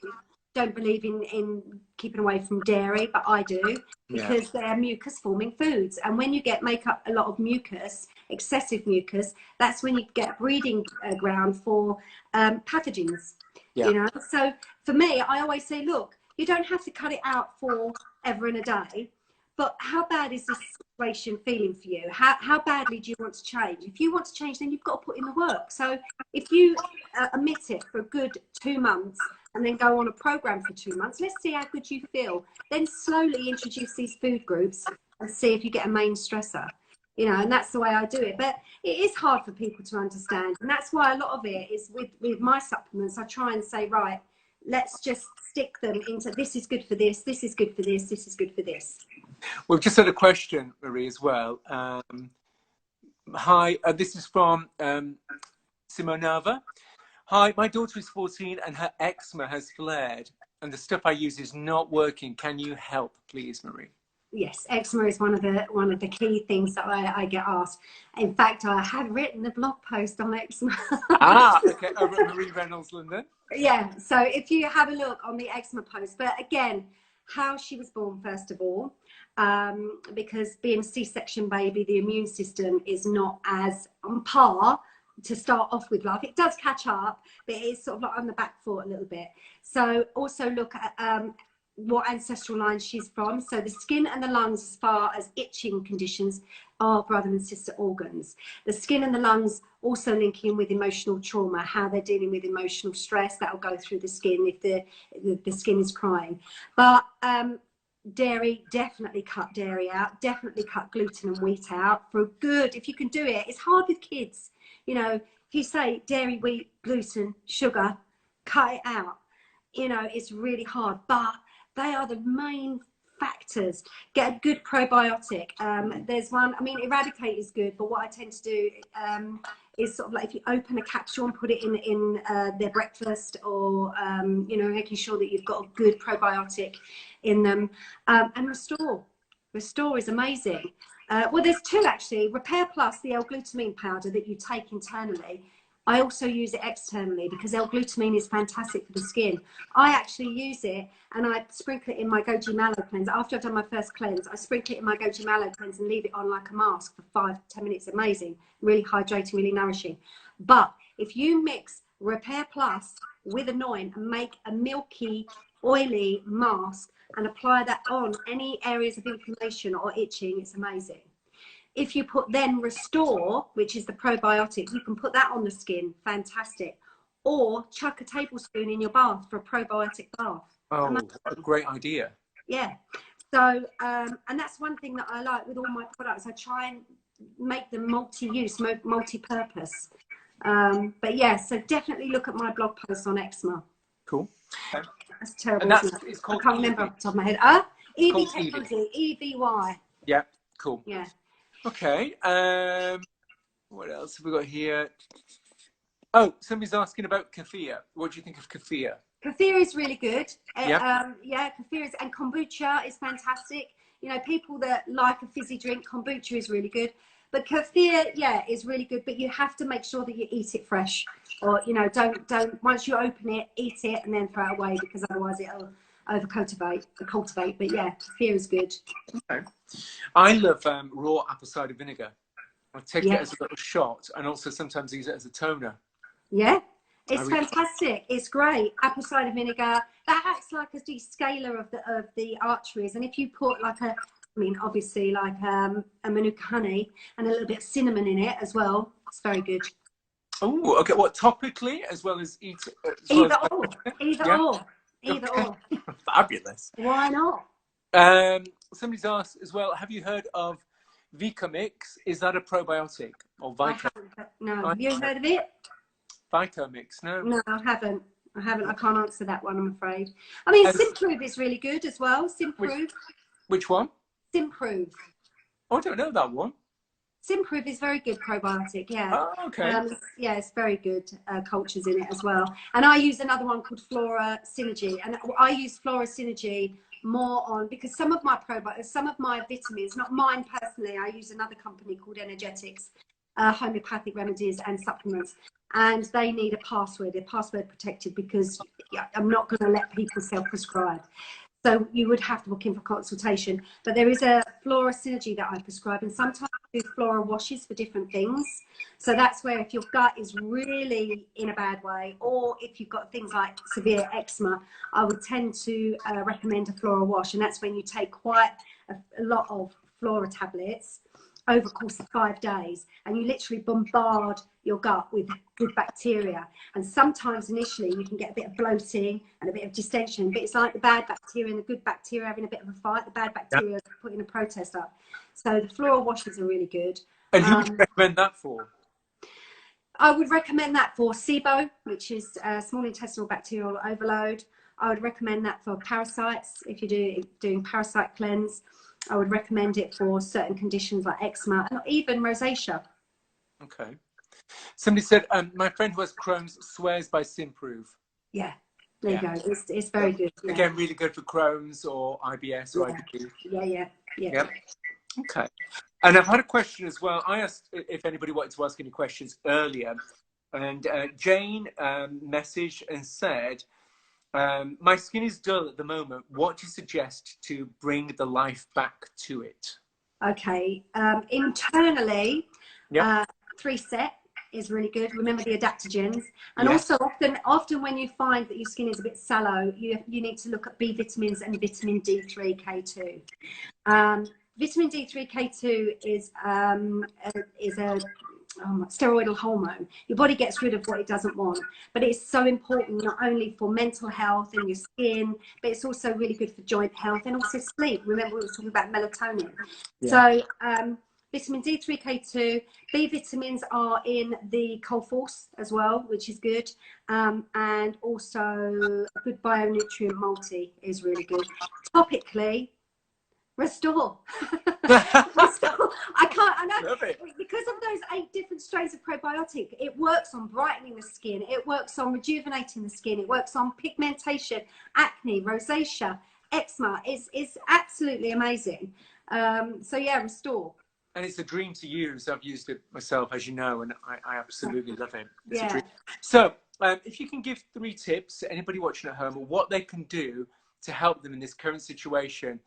S2: don't believe in keeping away from dairy, but I do, because they're mucus forming foods. And when you make up a lot of mucus, excessive mucus, that's when you get a breeding ground for pathogens. You know, so for me, I always say, look, you don't have to cut it out for ever and a day, but how bad is this situation feeling for you? How badly do you want to change? If you want to change, then you've got to put in the work. So if you omit it for a good 2 months and then go on a program for 2 months, let's see how good you feel. Then slowly introduce these food groups and see if you get a main stressor. You know, and that's the way I do it. But it is hard for people to understand. And that's why a lot of it is with my supplements, I try and say, right, let's just stick them into, this is good for this, this is good for this, this is good for this.
S1: We've just had a question, Marie, as well. Hi, this is from Simonava. Hi, my daughter is 14 and her eczema has flared. and the stuff I use is not working. Can you help, please, Marie?
S2: Yes, eczema is one of the key things that I get asked. In fact, I have written a blog post on eczema.
S1: Okay, over at Marie Reynolds, London.
S2: Yeah, so if you have a look on the eczema post, but again, how she was born, first of all, because being a C-section baby, the immune system is not as on par to start off with life. It does catch up, but it's sort of like on the back foot a little bit. So also look at what ancestral line she's from. So the skin and the lungs, as far as itching conditions, are brother and sister organs. The skin and the lungs also linking with emotional trauma, how they're dealing with emotional stress that will go through the skin if the skin is crying. But dairy, definitely cut dairy out, definitely cut gluten and wheat out for good. If you can do it, it's hard with kids. You know, if you say dairy, wheat, gluten, sugar, cut it out. You know, it's really hard, but they are the main factors. Get a good probiotic. There's one, I mean, Eradicate is good, but what I tend to do is sort of like if you open a capsule and put it in their breakfast, or, you know, making sure that you've got a good probiotic in them. And Restore. Restore is amazing. Well, there's two actually. Repair Plus, the L-glutamine powder that you take internally. I also use it externally because L-glutamine is fantastic for the skin. I actually use it and I sprinkle it in my Goji Mallow cleanse. After I've done my first cleanse, I sprinkle it in my Goji Mallow cleanse and leave it on like a mask for 5 to 10 minutes. Amazing, really hydrating, really nourishing. But if you mix Repair Plus with Anoint and make a milky, oily mask and apply that on any areas of inflammation or itching, it's amazing. If you put then Restore, which is the probiotic, you can put that on the skin, fantastic. Or chuck a tablespoon in your bath for a probiotic bath.
S1: Oh, amazing. A great idea.
S2: Yeah. So, and that's one thing that I like with all my products. I try and make them multi-use, multi-purpose. But yeah, so definitely look at my blog post on eczema.
S1: Cool.
S2: That's terrible.
S1: And that's, it's called
S2: I can't remember off the top of my head. EV Technology, EVY.
S1: Yeah, cool.
S2: Yeah.
S1: Okay, what else have we got here? Oh, somebody's asking about kefir. What do you think of kefir?
S2: Kefir is really good.
S1: Yeah.
S2: Yeah, kefir is, and kombucha is fantastic. You know, people that like a fizzy drink, kombucha is really good. But kefir, yeah, is really good. But you have to make sure that you eat it fresh, or you know, don't once you open it, eat it and then throw it away, because otherwise it'll cultivate. But yeah, kefir is good.
S1: Okay. I love raw apple cider vinegar. I take it as a little shot, and also sometimes use it as a toner.
S2: Yeah, it's fantastic. It's great. Apple cider vinegar, that acts like a descaler of the arteries. And if you put like I mean, obviously like a Manuka honey and a little bit of cinnamon in it as well, it's very good.
S1: Oh, okay. What, topically as well as eat?
S2: Either or.
S1: Fabulous.
S2: Why not?
S1: Somebody's asked as well, have you heard of Vicomix? Is that a probiotic? Or
S2: No. Have you heard of it?
S1: Vicomix, no?
S2: No, I haven't. I can't answer that one, I'm afraid. I mean, Simprove is really good as well. Simprove.
S1: Which one?
S2: Simprove.
S1: Oh, I don't know that one.
S2: Simprove is very good probiotic, yeah.
S1: Oh, okay.
S2: Yeah, it's very good cultures in it as well. And I use another one called Flora Synergy. And I use Flora Synergy more on, because some of my probiotics, some of my vitamins, not mine personally, I use another company called Energetics, homeopathic remedies and supplements. And they need a password. They're password protected because I'm not going to let people self-prescribe. So you would have to book in for consultation. But there is a Flora Synergy that I prescribe, and sometimes I do Flora washes for different things. So that's where if your gut is really in a bad way, or if you've got things like severe eczema, I would tend to recommend a Flora wash. And that's when you take quite a lot of Flora tablets over the course of 5 days, and you literally bombard your gut with good bacteria. And sometimes initially you can get a bit of bloating and a bit of distension, but it's like the bad bacteria and the good bacteria having a bit of a fight. The bad bacteria are putting a protest up. So the Flora washes are really good.
S1: And who would you recommend that for?
S2: I would recommend that for SIBO, which is small intestinal bacterial overload. I would recommend that for parasites, if you're doing parasite cleanse. I would recommend it for certain conditions like eczema and even rosacea.
S1: Okay. Somebody said, my friend who has Crohn's swears by Simprove.
S2: Yeah. There you go. It's very good. Yeah.
S1: Again, really good for Crohn's or IBS or IBD.
S2: Yeah.
S1: Okay. And I've had a question as well. I asked if anybody wanted to ask any questions earlier, and Jane messaged and said, my skin is dull at the moment. What do you suggest to bring the life back to it?
S2: Okay. Internally, 3-set is really good. Remember the adaptogens. And also often when you find that your skin is a bit sallow, you need to look at B vitamins and vitamin D3, K2. Vitamin D3, K2 is a steroidal hormone. Your body gets rid of what it doesn't want, but it's so important not only for mental health and your skin, but it's also really good for joint health and also sleep. Remember we were talking about melatonin. So vitamin D3, K2, B vitamins are in the cold force as well, which is good, and also a good bionutrient multi is really good. Topically, Restore. Restore. I know. Because of those 8 different strains of probiotic, it works on brightening the skin. It works on rejuvenating the skin. It works on pigmentation, acne, rosacea, eczema. It's absolutely amazing. So yeah, Restore.
S1: And it's a dream to use. I've used it myself, as you know, and I absolutely love it. It's a dream. So if you can give 3 tips to anybody watching at home on what they can do to help them in this current situation,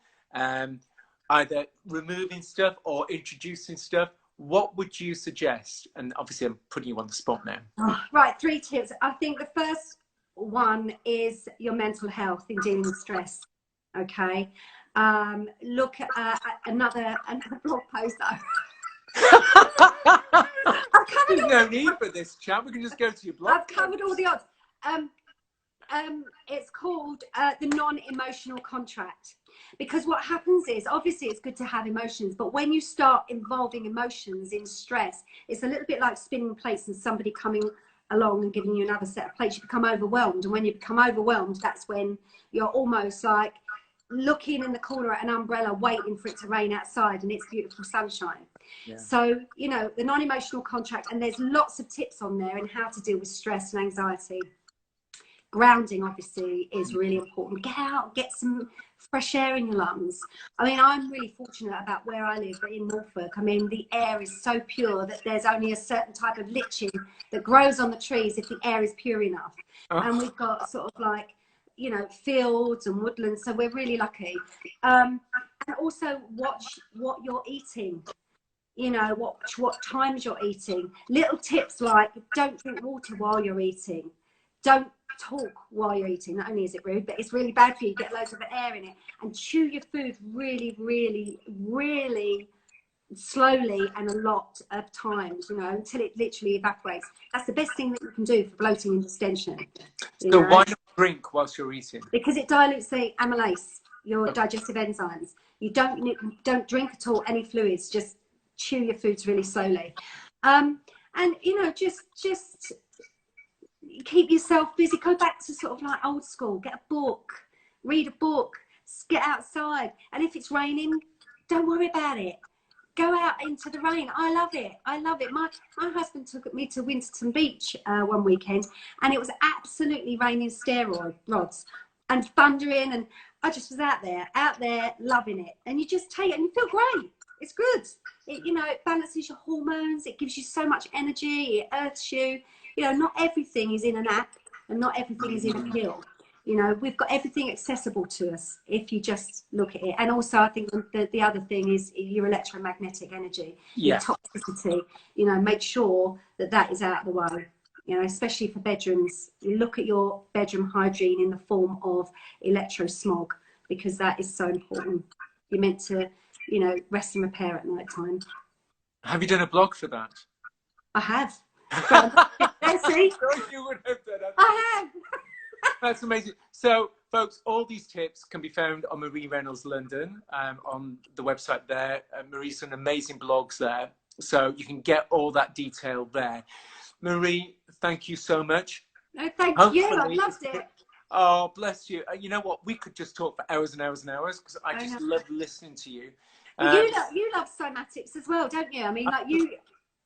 S1: either removing stuff or introducing stuff, what would you suggest? And obviously I'm putting you on the spot now.
S2: Right, 3 tips. I think the first one is your mental health in dealing with stress. Okay. Look at another blog post that
S1: There's no need for this chat. We can just go to your blog.
S2: I've covered all the odds. It's called the non-emotional contract. Because what happens is, obviously it's good to have emotions, but when you start involving emotions in stress, it's a little bit like spinning plates and somebody coming along and giving you another set of plates. You become overwhelmed, and when you become overwhelmed, that's when you're almost like looking in the corner at an umbrella waiting for it to rain outside and it's beautiful sunshine. So, you know, the non-emotional contract, and there's lots of tips on there on how to deal with stress and anxiety. Grounding obviously is really important. Get out, get some fresh air in your lungs. I mean, I'm really fortunate about where I live in Norfolk. I mean, the air is so pure that there's only a certain type of lichen that grows on the trees if the air is pure enough. And we've got sort of like, you know, fields and woodlands, so we're really lucky. And also watch what you're eating. You know, watch what times you're eating. Little tips like don't drink water while you're eating. Don't talk while you're eating. Not only is it rude, but it's really bad for you. Get loads of air in it. And chew your food really, really, really slowly and a lot of times, you know, until it literally evaporates. That's the best thing that you can do for bloating and distension.
S1: So why not drink whilst you're eating?
S2: Because it dilutes the amylase, your digestive enzymes. You don't drink at all any fluids. Just chew your foods really slowly. And you know, just keep yourself busy. Go back to sort of like old school. Get a book, read a book, get outside. And if it's raining, don't worry about it. Go out into the rain. I love it. I love it. My husband took me to Winterton Beach one weekend, and it was absolutely raining steroid rods and thundering, and I just was out there loving it. And you just take it and you feel great. It's good. It, you know, it balances your hormones. It gives you so much energy. It earths you. You know, not everything is in an app and not everything is in a pill. You know, we've got everything accessible to us if you just look at it. And also, I think the other thing is your electromagnetic energy, your toxicity. You know, make sure that is out of the way. You know, especially for bedrooms. You look at your bedroom hygiene in the form of electrosmog, because that is so important. You're meant to, you know, rest and repair at night time.
S1: Have you done a blog for that?
S2: I have.
S1: See? You would have done it.
S2: I have.
S1: That's amazing. So, folks, all these tips can be found on Marie Reynolds London, on the website there. Marie's done amazing blogs there, so you can get all that detail there. Marie, thank you so much.
S2: No, thank you. I loved it.
S1: Oh, bless you. You know what? We could just talk for hours and hours and hours, because I just love listening to you.
S2: You love somatics as well, don't you? I mean, like you...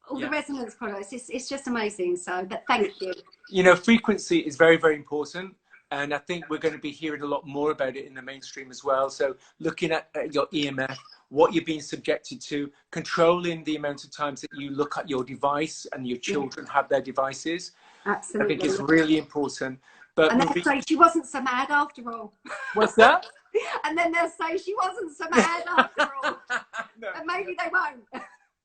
S2: all the resonance products, it's just amazing. So, but thank you.
S1: You know, frequency is very, very important. And I think we're going to be hearing a lot more about it in the mainstream as well. So looking at your EMF, what you're being subjected to, controlling the amount of times that you look at your device and your children have their devices.
S2: Absolutely.
S1: I think it's really important. But
S2: and they'll say she wasn't so mad after all.
S1: What's that?
S2: And then they'll say she wasn't so mad after all.
S1: No.
S2: And maybe they won't.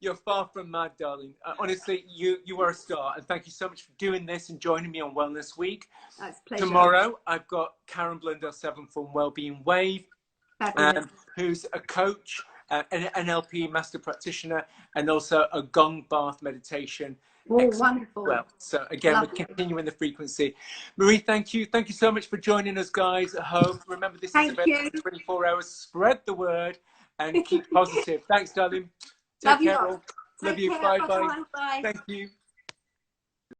S1: You're far from mad, darling. Honestly, you are a star. And thank you so much for doing this and joining me on Wellness Week.
S2: That's a pleasure.
S1: Tomorrow, I've got Karen Blundell-Seven from Wellbeing Wave, who's a coach, an NLP master practitioner, and also a gong bath meditation.
S2: Oh, wonderful.
S1: Well, so again, we're continuing the frequency. Marie, thank you. Thank you so much for joining us, guys, at home. Remember, this is about 24 hours. Spread the word and keep positive. Thanks, darling. Take care.
S2: Love you.
S1: Bye-bye. Thank you.